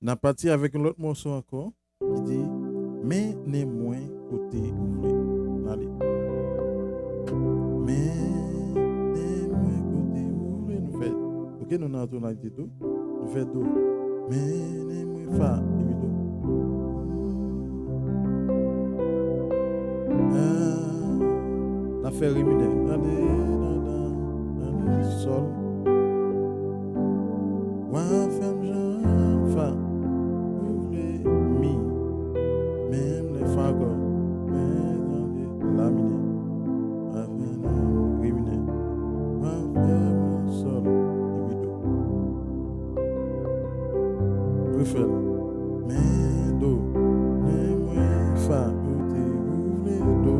n'a parti avec un autre morceau encore qui dit mais n'est moins côté ouvrier. Allez. Mais n'est moins côté ouvrier. Nous fait. Ok, nous n'avons pas dit tout. Nous fait do. Mais n'est moins fa. Et puis do. La fait riminer. Allez, sol. Wa femme Jean fa. Ouvrier mi. Même les fa encore. Mais dans les laminées. Riminer. Wa femme sol. Et puis do. Refait. Mais do. Mais moins fa. Ouvrier do.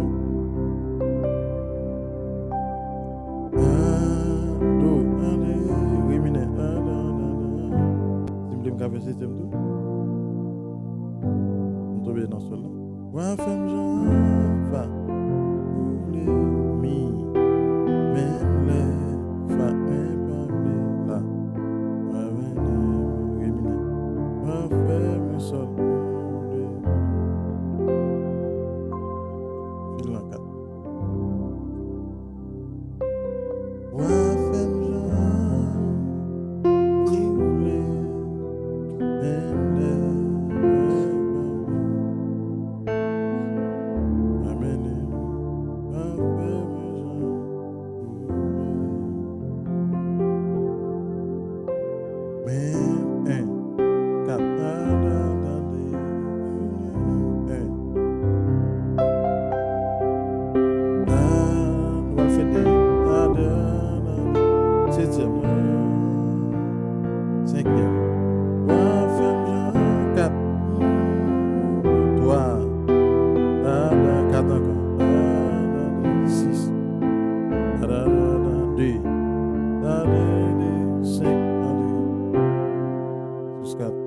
Système tout. On tombe dans ce là. Wa femme Jean fa. Ouvre mi. Même les fa. Mais pas là. Wa rimine. Wa femme sol. Fil en 4. Wa femme Scott.